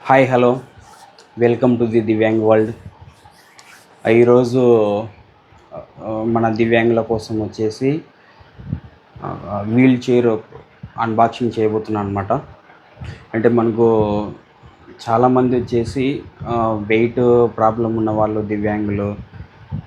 Hi hello welcome to the divyang world. ఈరోజు మన దివ్యాంగుల కోసం వచ్చేసి వీల్ చైర్ అన్బాక్సింగ్ చేయబోతున్నాను అనమాట. అంటే మనకు చాలామంది వచ్చేసి వెయిట్ ప్రాబ్లం ఉన్న వాళ్ళు దివ్యాంగులు,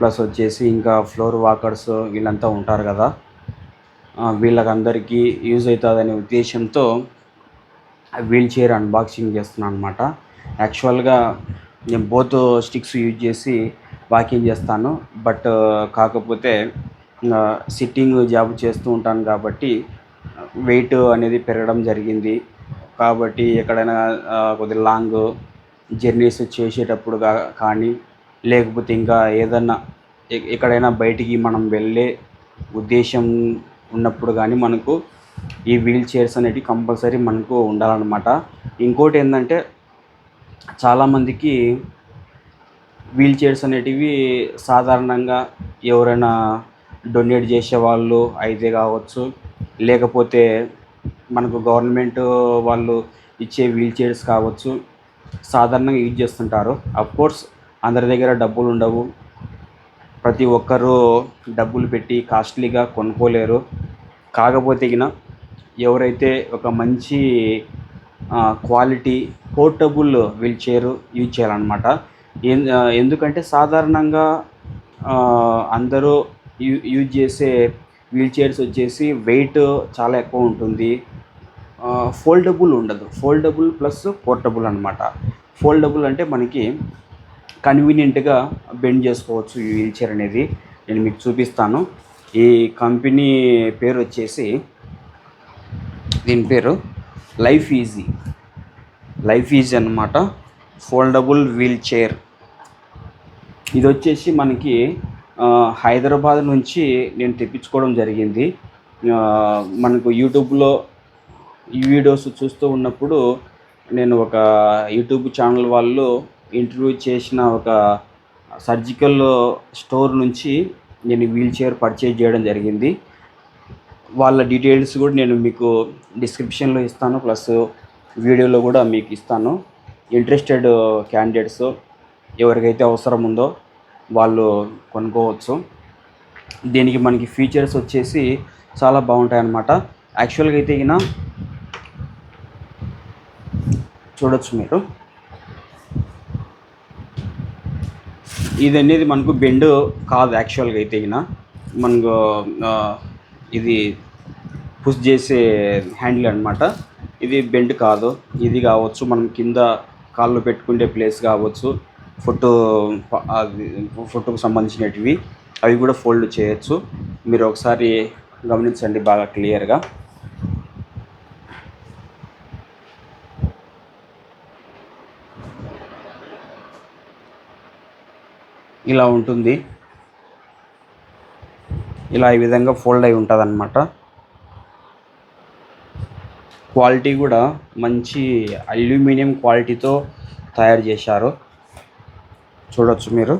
ప్లస్ వచ్చేసి ఇంకా ఫ్లోర్ వాకర్స్ వీళ్ళంతా ఉంటారు కదా. వీళ్ళకందరికీ యూజ్ అవుతుందనే ఉద్దేశంతో వీల్ చైర్ అన్బాక్సింగ్ చేస్తున్నాను అనమాట. యాక్చువల్గా నేను బోత్ స్టిక్స్ యూజ్ చేసి వాకింగ్ చేస్తాను, బట్ కాకపోతే సిట్టింగ్ జాబ్ చేస్తూ ఉంటాను కాబట్టి వెయిట్ అనేది పెరగడం జరిగింది. కాబట్టి ఎక్కడైనా కొద్దిగా లాంగ్ జర్నీస్ చేసేటప్పుడు కానీ, లేకపోతే ఇంకా ఏదన్నా ఎక్కడైనా బయటికి మనం వెళ్ళే ఉద్దేశం ఉన్నప్పుడు కానీ మనకు ఈ వీల్ చైర్స్ అనేటివి కంపల్సరీ మనకు ఉండాలన్నమాట. ఇంకోటి ఏంటంటే చాలామందికి వీల్ చైర్స్ అనేటివి సాధారణంగా ఎవరైనా డొనేట్ చేసేవాళ్ళు అయితే కావచ్చు, లేకపోతే మనకు గవర్నమెంట్ వాళ్ళు ఇచ్చే వీల్ చైర్స్ కావచ్చు, సాధారణంగా యూజ్ చేస్తుంటారు. అఫ్కోర్స్ అందరి దగ్గర డబ్బులు ఉండవు, ప్రతి ఒక్కరూ డబ్బులు పెట్టి కాస్ట్లీగా కొనుక్కోలేరు. కాకపోతే ఎవరైతే ఒక మంచి quality portable wheel chair use చేయాలన్నమాట. ఎందుకంటే సాధారణంగా అందరూ యూజ్ చేసే వీల్ చైర్స్ వచ్చేసి వెయిట్ చాలా ఎక్కువ ఉంటుంది, ఫోల్డబుల్ ఉండదు. ఫోల్డబుల్ ప్లస్ పోర్టబుల్ అనమాట. ఫోల్డబుల్ అంటే మనకి కన్వీనియంట్గా బెండ్ చేసుకోవచ్చు ఈ వీల్ చైర్ అనేది. నేను మీకు చూపిస్తాను. ఈ కంపెనీ పేరు వచ్చేసి, దీని పేరు లైఫ్ ఈజీ అన్నమాట. Foldable wheel chair. ఇది వచ్చేసి మనకి హైదరాబాద్ నుంచి నేను తెప్పించుకోవడం జరిగింది. మనకు యూట్యూబ్లో ఈ వీడియోస్ చూస్తూ ఉన్నప్పుడు నేను ఒక యూట్యూబ్ ఛానల్ వాళ్ళు ఇంటర్వ్యూ చేసిన ఒక సర్జికల్ స్టోర్ నుంచి నేను వీల్ చైర్ పర్చేజ్ చేయడం జరిగింది. వాళ్ళ డీటెయిల్స్ కూడా నేను మీకు డిస్క్రిప్షన్లో ఇస్తాను, ప్లస్ వీడియోలో కూడా మీకు ఇస్తాను. ఇంట్రెస్టెడ్ క్యాండిడేట్స్ ఎవరికైతే అవసరం ఉందో వాళ్ళు కొనుక్కోవచ్చు. దీనికి మనకి ఫీచర్స్ వచ్చేసి చాలా బాగుంటాయి అన్నమాట. యాక్చువల్గా అయితే చూడొచ్చు మీరు, ఇది అనేది మనకు బెండ్ కాదు. యాక్చువల్గా అయితే మనకు ఇది పుష్ చేసే హ్యాండిల్ అనమాట. ఇది బెండ్ కాదు. ఇది కావచ్చు మనం కింద కాళ్ళు పెట్టుకునే ప్లేస్ కావచ్చు, ఫుట్కు సంబంధించినవి అవి కూడా ఫోల్డ్ చేయొచ్చు. మీరు ఒకసారి గమనించండి బాగా క్లియర్గా. ఇలా ఉంటుంది. ఇలా ఈ విధంగా ఫోల్డ్ అయి ఉంటుంది అన్నమాట. క్వాలిటీ కూడా మంచి అల్యూమినియం క్వాలిటీతో తయారు చేశారు. చూడొచ్చు మీరు.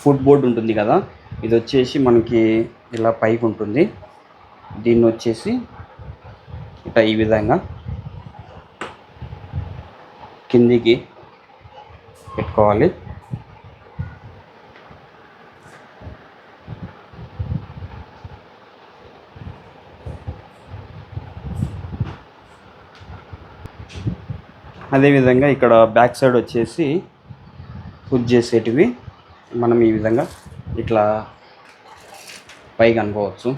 ఫుట్ బోర్డ్ ఉంటుంది కదా, ఇది వచ్చేసి మనకి ఇలా పైకి ఉంటుంది. దీన్ని వచ్చేసి ఇట్లా ఈ విధంగా కిందికి పెట్టుకోవాలి. అదేవిధంగా ఇక్కడ బ్యాక్ సైడ్ వచ్చేసి పుష్ చేసేటివి మనం ఈ విధంగా ఇట్లా పైకి అనుకోవచ్చు.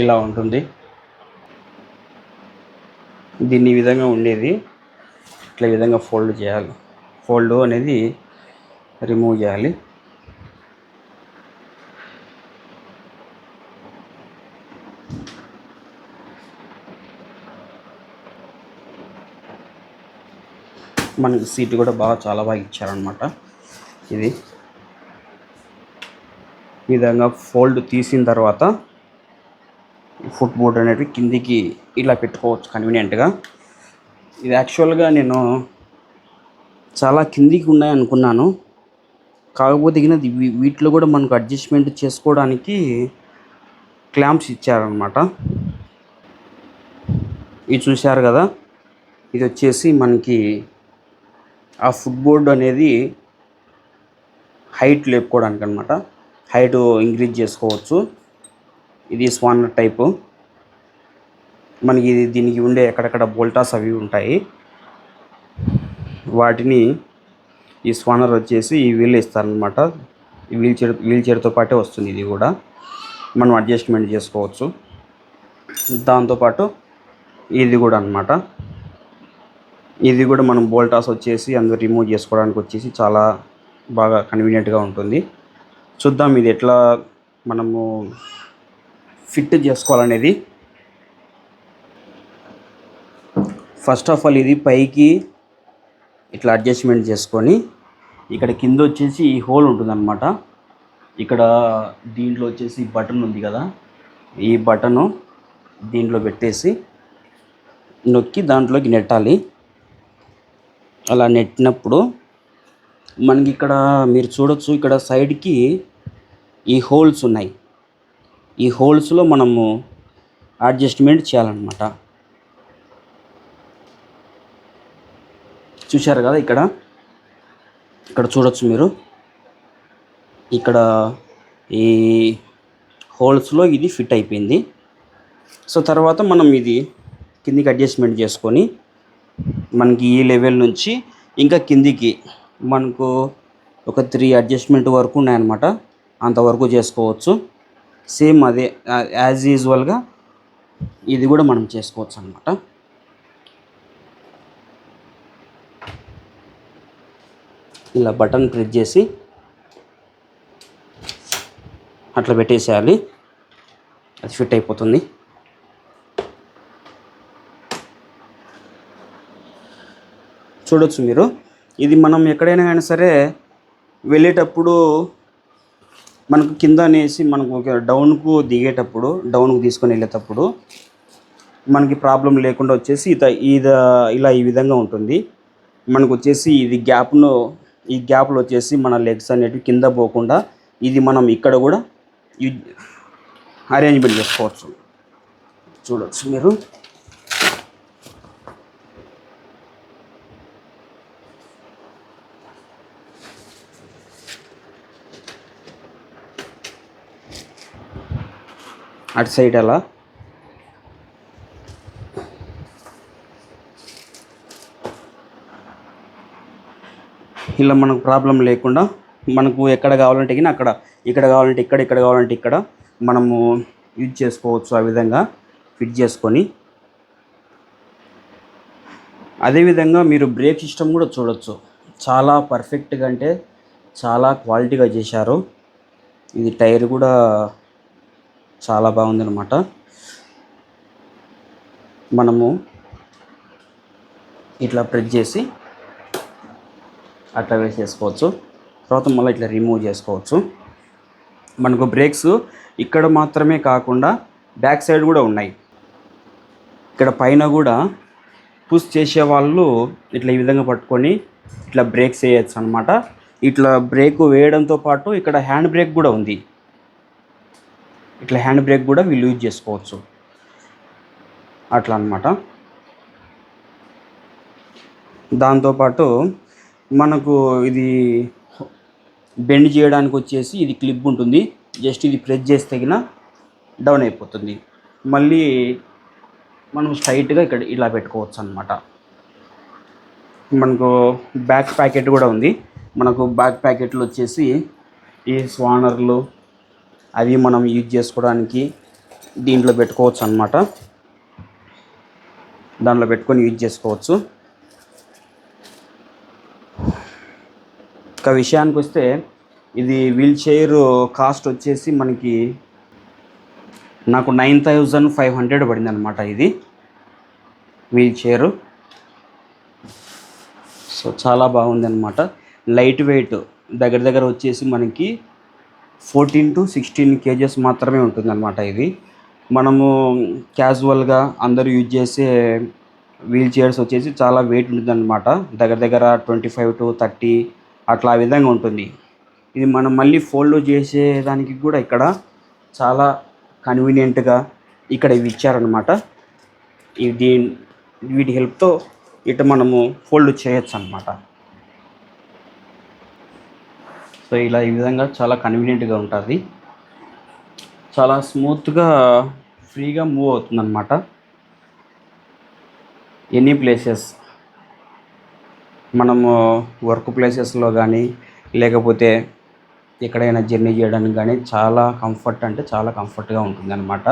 ఇలా ఉంటుంది. దీన్ని ఈ విధంగా ఉండేది ఇట్లా ఈ విధంగా ఫోల్డ్ చేయాలి. ఫోల్డ్ అనేది రిమూవ్ చేయాలి. మనకి సీట్ కూడా చాలా బాగా ఇచ్చారనమాట. ఇది ఈ విధంగా ఫోల్డ్ తీసిన తర్వాత ఫుట్ బోర్డ్ అనేది కిందికి ఇలా పెట్టుకోవచ్చు కన్వీనియంట్గా. ఇది యాక్చువల్గా నేను చాలా కిందికి ఉన్నాయి అనుకున్నాను. కాకపోతే వీటిలో కూడా మనకు అడ్జస్ట్మెంట్ చేసుకోవడానికి క్లాంప్స్ ఇచ్చారనమాట. ఇది చూశారు కదా, ఇది వచ్చేసి మనకి ఆ ఫుట్బోర్డ్ అనేది హైట్ లేపుకోవడానికి అనమాట. హైట్ ఇంక్రీజ్ చేసుకోవచ్చు. ఇది స్వానర్ టైపు. మనకి దీనికి ఉండే ఎక్కడెక్కడ బోల్టాస్ అవి ఉంటాయి. వాటిని ఈ స్వానర్ వచ్చేసి ఈ వీల్ ఇస్తారనమాట. ఈ వీల్ చైర్తో పాటే వస్తుంది. ఇది కూడా మనం అడ్జస్ట్మెంట్ చేసుకోవచ్చు. దాంతోపాటు ఇది కూడా అనమాట. ఇది కూడా మనం బోల్టాస్ వచ్చేసి అందులో రిమూవ్ చేసుకోవడానికి వచ్చేసి చాలా బాగా కన్వీనియంట్గా ఉంటుంది. చూద్దాం ఇది ఎట్లా మనము ఫిట్ చేసుకోవాలనేది. ఫస్ట్ ఆఫ్ ఆల్ ఇది పైకి ఇట్లా అడ్జస్ట్మెంట్ చేసుకొని ఇక్కడ కింద వచ్చేసి ఈ హోల్ ఉంటుందన్నమాట. ఇక్కడ దీంట్లో వచ్చేసి బటన్ ఉంది కదా, ఈ బటను దీంట్లో పెట్టేసి నొక్కి దాంట్లోకి నెట్టాలి. అలా నెట్టినప్పుడు మనకి ఇక్కడ మీరు చూడొచ్చు, ఇక్కడ సైడ్కి ఈ హోల్స్ ఉన్నాయి. ఈ హోల్స్లో మనము అడ్జస్ట్మెంట్ చేయాలన్నమాట. చూశారు కదా, ఇక్కడ చూడొచ్చు మీరు. ఇక్కడ ఈ హోల్స్లో ఇది ఫిట్ అయిపోయింది. సో తర్వాత మనం ఇది కిందికి అడ్జస్ట్మెంట్ చేసుకొని మనకి ఈ లెవెల్ నుంచి ఇంకా కిందికి మనకు ఒక 3 అడ్జస్ట్మెంట్ వరకు ఉన్నాయన్నమాట. అంతవరకు చేసుకోవచ్చు. సేమ్ అదే యాజ్ యూజువల్గా ఇది కూడా మనం చేసుకోవచ్చు అన్నమాట. ఇలా బటన్ ప్రెస్ చేసి అట్లా పెట్టేసేయాలి. అది ఫిట్ అయిపోతుంది. చూడొచ్చు మీరు. ఇది మనం ఎక్కడైనా కానీ సరే వెళ్ళేటప్పుడు మనకు కింద అనేసి మనకు డౌన్కు దిగేటప్పుడు, డౌన్కు తీసుకొని వెళ్ళేటప్పుడు మనకి ప్రాబ్లం లేకుండా వచ్చేసి ఇలా ఈ విధంగా ఉంటుంది. మనకు వచ్చేసి ఇది ఈ గ్యాప్లో వచ్చేసి మన లెగ్స్ అనేటివి కింద పోకుండా ఇది మనం ఇక్కడ కూడా అరేంజ్మెంట్ చేసుకోవచ్చు. చూడొచ్చు మీరు. అటు సైడ్ అలా ఇలా మనకు ప్రాబ్లం లేకుండా మనకు ఎక్కడ కావాలంటే అక్కడ, ఇక్కడ కావాలంటే ఇక్కడ కావాలంటే ఇక్కడ మనము యూజ్ చేసుకోవచ్చు. ఆ విధంగా ఫిట్ చేసుకొని అదేవిధంగా మీరు బ్రేక్ సిస్టమ్ కూడా చూడొచ్చు. చాలా పర్ఫెక్ట్గా, అంటే చాలా క్వాలిటీగా చేశారు. ఇది టైర్ కూడా చాలా బాగుందన్నమాట. మనము ఇట్లా ప్రెస్ చేసి అట్లా వేసేసుకోవచ్చు. తర్వాత మళ్ళీ ఇట్లా రిమూవ్ చేసుకోవచ్చు. మనకు బ్రేక్స్ ఇక్కడ మాత్రమే కాకుండా బ్యాక్ సైడ్ కూడా ఉన్నాయి. ఇక్కడ పైన కూడా పుష్ చేసే వాళ్ళు ఇట్లా ఈ విధంగా పట్టుకొని ఇట్లా బ్రేక్స్ వేయచ్చు అనమాట. ఇట్లా బ్రేక్ వేయడంతో పాటు ఇక్కడ హ్యాండ్ బ్రేక్ కూడా ఉంది. ఇట్లా హ్యాండ్ బ్రేక్ కూడా వీళ్ళు యూజ్ చేసుకోవచ్చు అట్లా అనమాట. దాంతోపాటు మనకు ఇది బెండ్ చేయడానికి వచ్చేసి ఇది క్లిప్ ఉంటుంది. జస్ట్ ఇది ప్రెస్ చేస్తే డౌన్ అయిపోతుంది. మళ్ళీ మనం స్ట్రైట్గా ఇక్కడ ఇలా పెట్టుకోవచ్చు అన్నమాట. మనకు బ్యాక్ ప్యాకెట్ కూడా ఉంది. మనకు బ్యాక్ ప్యాకెట్లు వచ్చేసి ఈ స్వానర్లు అవి మనం యూజ్ చేసుకోవడానికి దీంట్లో పెట్టుకోవచ్చు అన్నమాట. దాంట్లో పెట్టుకొని యూజ్ చేసుకోవచ్చు. ఒక విషయానికి వస్తే ఇది వీల్ చైర్ కాస్ట్ వచ్చేసి నాకు 9,500 పడింది అనమాట ఇది వీల్ చైరు. సో చాలా బాగుంది అనమాట. లైట్ వెయిట్ దగ్గర వచ్చేసి మనకి 14 to 16 kgs మాత్రమే ఉంటుందన్నమాట. ఇది మనము క్యాజువల్గా అందరూ యూజ్ చేసే వీల్ చైర్స్ వచ్చేసి చాలా వెయిట్ ఉంటుందన్నమాట. దగ్గర దగ్గర 25 to 30 అట్లా ఆ విధంగా ఉంటుంది. ఇది మనం మళ్ళీ ఫోల్డ్ చేసేదానికి కూడా ఇక్కడ చాలా కన్వీనియంట్గా ఇక్కడ ఇవి ఇచ్చారనమాట. ఇది వీటి హెల్ప్తో ఇటు మనము ఫోల్డ్ చేయొచ్చు అనమాట. సో ఇలా ఈ విధంగా చాలా కన్వీనియంట్గా ఉంటుంది, చాలా స్మూత్గా ఫ్రీగా మూవ్ అవుతుందన్నమాట. ఎనీ ప్లేసెస్ మనము వర్క్ ప్లేసెస్లో కానీ లేకపోతే ఎక్కడైనా జర్నీ చేయడానికి కానీ చాలా కంఫర్ట్ అంటే చాలా కంఫర్ట్గా ఉంటుంది అనమాట.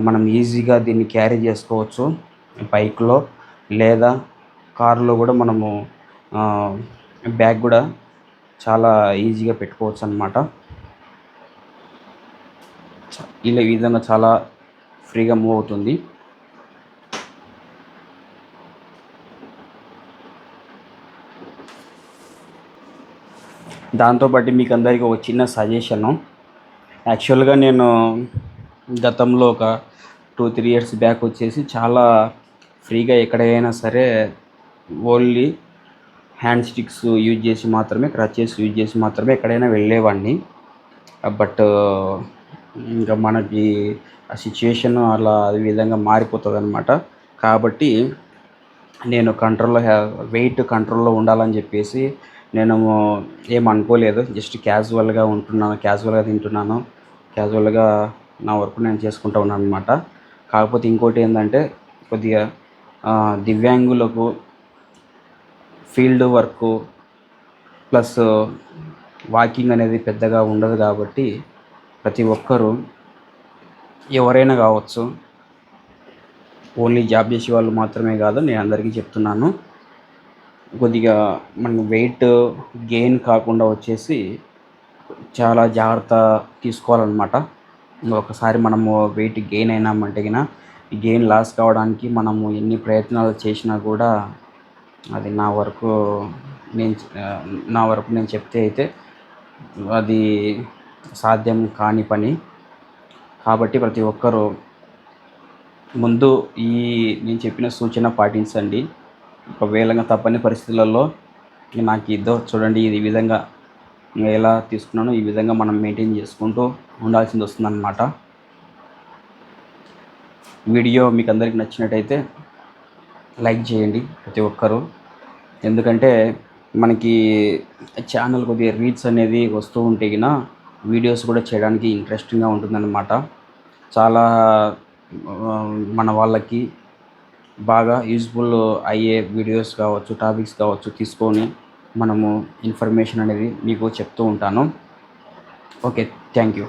మనం ఈజీగా దీన్ని క్యారీ చేసుకోవచ్చు. బైక్లో లేదా కార్లో కూడా మనము బ్యాగ్ కూడా చాలా ఈజీగా పెట్టుకోవచ్చు అనమాట. ఇలా ఈ విధంగా చాలా ఫ్రీగా మూవ్ అవుతుంది. దాంతోపాటు మీకు అందరికీ ఒక చిన్న సజెషను. యాక్చువల్గా నేను గతంలో ఒక 2-3 years బ్యాక్ వచ్చేసి చాలా ఫ్రీగా ఎక్కడైనా సరే ఓన్లీ హ్యాండ్ స్టిక్స్ యూజ్ చేసి మాత్రమే, క్రచెస్ యూజ్ చేసి మాత్రమే ఎక్కడైనా వెళ్ళేవాడిని. బట్ ఇంకా మనకి ఆ సిచ్యుయేషన్ అలా ఈ విధంగా మారిపోతుంది అనమాట. కాబట్టి నేను వెయిట్ కంట్రోల్లో ఉండాలని చెప్పేసి నేను ఏమనుకోలేదు. జస్ట్ క్యాజువల్గా ఉంటున్నాను, క్యాజువల్గా తింటున్నాను, క్యాజువల్గా నా వర్క్ నేను చేసుకుంటూ ఉన్నాను అనమాట. కాకపోతే ఇంకోటి ఏంటంటే కొద్దిగా దివ్యాంగులకు ఫీల్డ్ వర్క్ ప్లస్ వాకింగ్ అనేది పెద్దగా ఉండదు కాబట్టి ప్రతి ఒక్కరూ ఎవరైనా కావచ్చు, ఓన్లీ జాబ్ చేసే వాళ్ళు మాత్రమే కాదు, నేను అందరికీ చెప్తున్నాను. కొద్దిగా మనం వెయిట్ గెయిన్ కాకుండా వచ్చేసి చాలా జాగ్రత్త తీసుకోవాలన్నమాట. ఒకసారి మనము వెయిట్ గెయిన్ అయినామంటే గెయిన్ లాస్ కావడానికి మనము ఎన్ని ప్రయత్నాలు చేసినా కూడా అది నా వరకు నేను చెప్తే అయితే అది సాధ్యం కాని పని. కాబట్టి ప్రతి ఒక్కరూ ముందు నేను చెప్పిన సూచన పాటించండి. ఒకవేళ తప్పని పరిస్థితులలో నాకు ఇద్దో చూడండి, ఈ విధంగా ఎలా తీసుకున్నానో ఈ విధంగా మనం మెయింటైన్ చేసుకుంటూ ఉండాల్సింది వస్తుందన్నమాట. వీడియో మీకు అందరికీ నచ్చినట్టయితే లైక్ చేయండి ప్రతి ఒక్కరూ. ఎందుకంటే మనకి ఛానల్ కొద్దిగా రీచ్ అనేది వస్తూ ఉంటే వీడియోస్ కూడా చేయడానికి ఇంట్రెస్టింగ్గా ఉంటుందన్నమాట. చాలా మన వాళ్ళకి బాగా యూజ్ఫుల్ అయ్యే వీడియోస్ కావచ్చు, టాపిక్స్ కావచ్చు తీసుకొని మనము ఇన్ఫర్మేషన్ అనేది మీకు చెప్తూ ఉంటాను. Okay, thank you.